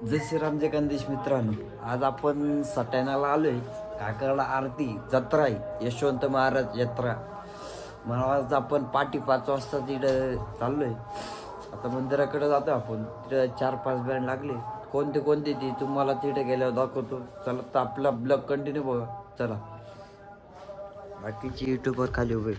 जय श्रीराम जय गणेश मित्रांनो, आज आपण सटाण्याला आलोय. काकडला आरती जत्रा आहे, यशवंत महाराज जत्रा. मला आज आपण पाठी 5 वाजता तिथं चाललोय. आता मंदिराकडे जातो आपण. तिथं 4-5 बँड लागले. कोणते कोणते ती तुम्हाला तिथे गेल्यावर दाखवतो. चला तर आपला ब्लॉग कंटिन्यू बघा. चला, बाकीची यूट्यूबवर खाली उभे.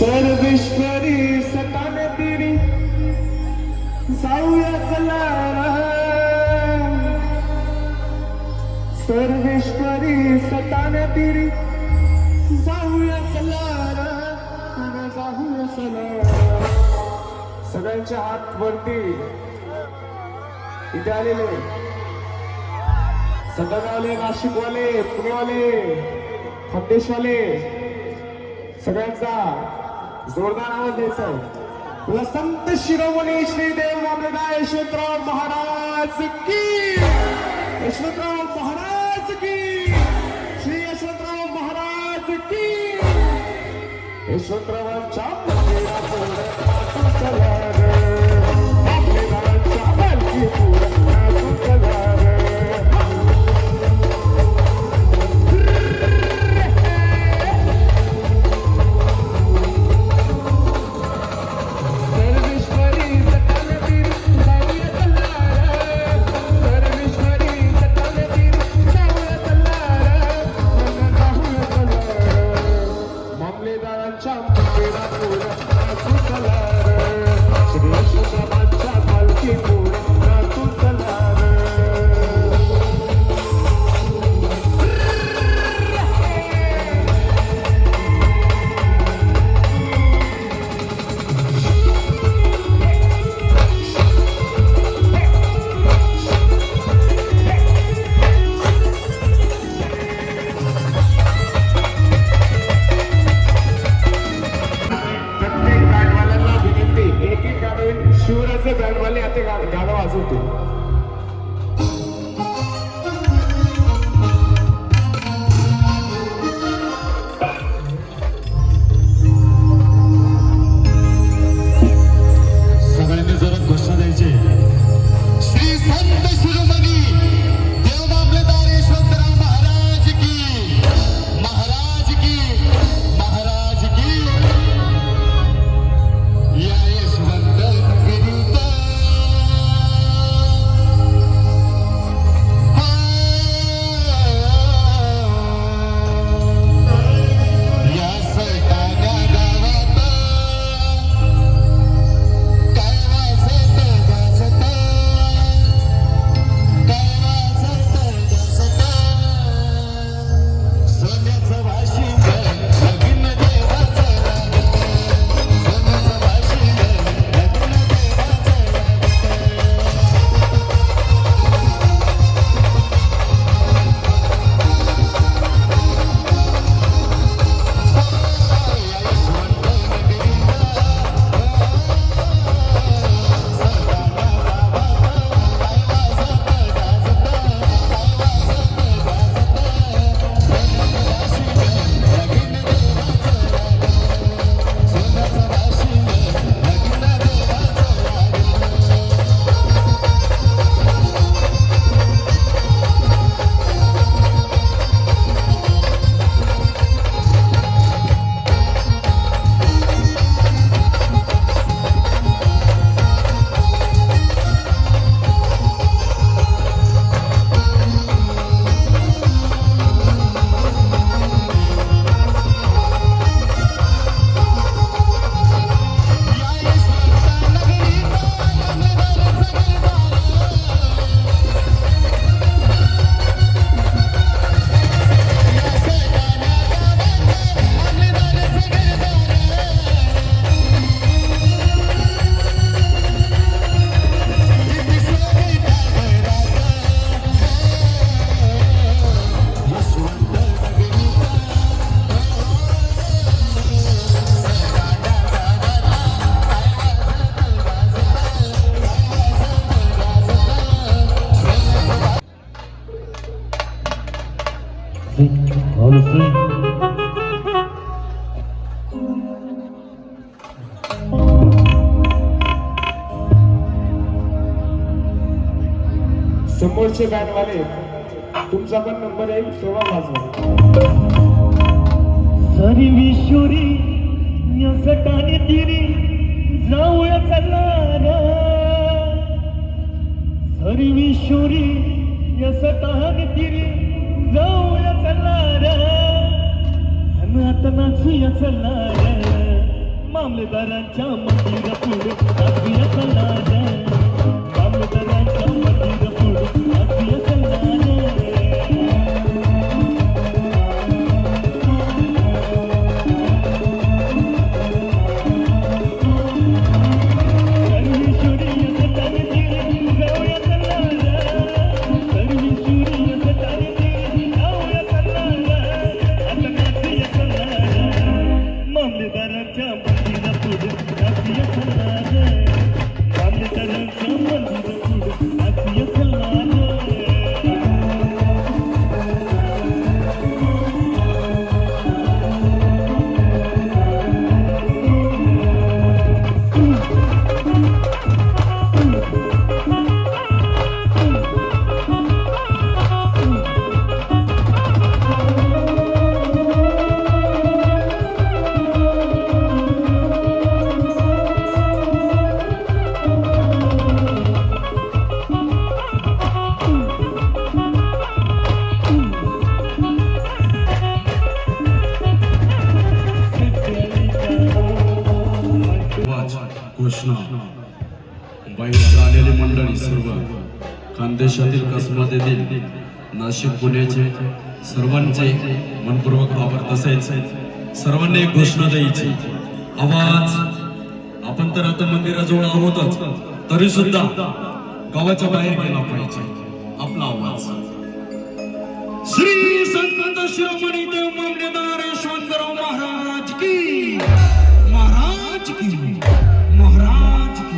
सर्वेश्वरी सतान तिरी जाऊया चला. सर्वेश्वरी सतान तिरी जाऊया चला. जाऊया चला. सगळ्यांच्या हात वरती. इथे आलेले सदनवाले, नाशिकवाले, पुणेवाले, खानदेशवाले, सगळ्यांचा जोरदार आवाज द्यायचा आहे. संत शिरोमणी श्री देव मामलेदार यशवंतराव महाराज की, यशवंतराव महाराज की, श्री यशवंतराव महाराज की. यशवंतरावांच्या मंदिरापुढे चला रे, मामलेदारांच्या पालखी पुढे चला रे. Shri समोरचे बँडवाले तुमचा पण नंबर येईल तेव्हा वाजवा. सर्वेश्वरी या सटाने तिरी जाऊया चलणारा, सर्वेश्वरी या सटाने तिरी जाऊया चलणारा, आणि आता नाचूया चलणारा, मामलेदारांच्या मंदिरा पुढे नाचूया चलणारा, मामलेदारांच्या मंदिरा पुढे नाचूया चलणारा. घोषणा बाहेर आलेली मंडळी सर्व खानदेशातील कसमातेतील नाशिक पुण्याचे सर्वांचे मनपूर्वक आभार. तसेच सर्वांनी एक घोषणा द्यायची. आवाज आपण तर आता मंदिराजवळ आहोतच, तरी सुद्धा गावाच्या बाहेर गेला पाहिजे आपला आवाज. श्री संत शिरोमणी देव मामलेदार यशवंतराव महाराज की, महाराज की, महाराज की.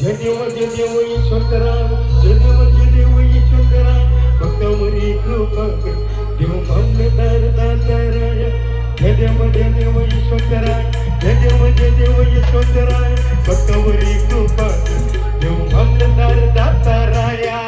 जय देव ईश्वरा, जय देव ईश्वरा, भक्तावरी कृपा कर देव मामलेदार दाताराया जय देव यशवंतराय जय देव यशवंतराय भक्तावरी कृपा कर देव मामलेदार दाताराया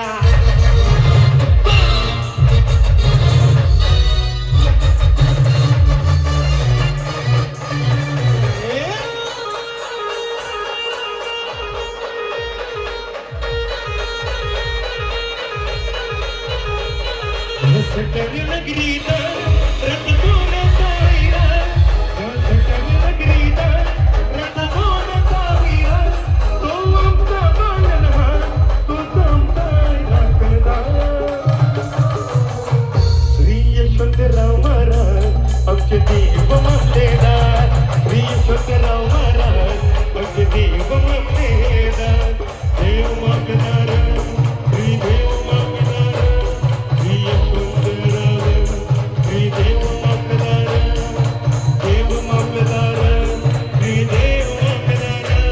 सकल नगरीदा रतगुण साईरा सकल नगरीदा रतगुण साईरा तो आमचा बाळनवा तो आमचा राखणदार श्री यशवंतराव महाराज आमचे देव मामलेदार श्री यशवंतराव महाराज आमचे देव मामलेदार देव मामलेदार श्री देव मामलेदार श्री यशवंतराव श्री देव मामलेदार देव मामलेदार श्री देव मामलेदार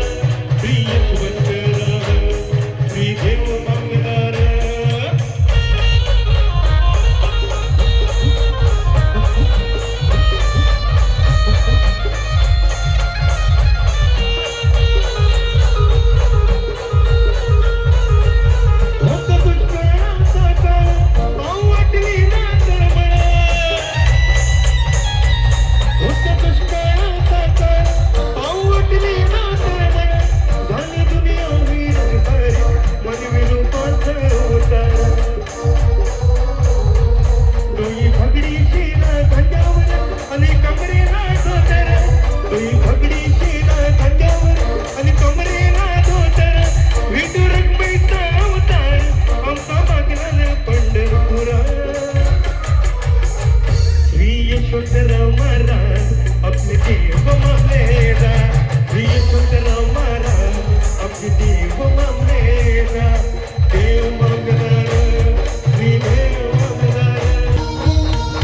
श्री यशवंतराव श्री देव मामलेदार यशवंतराव महाराज अपने देव मामलेदार श्री यशवंतराव महाराज अपने देव मामलेदार देव मामलेदार श्री देव मामलेदार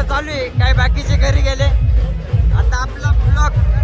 चालू आहे, काही बाकीचे घरी गेले. आता आपला ब्लॉग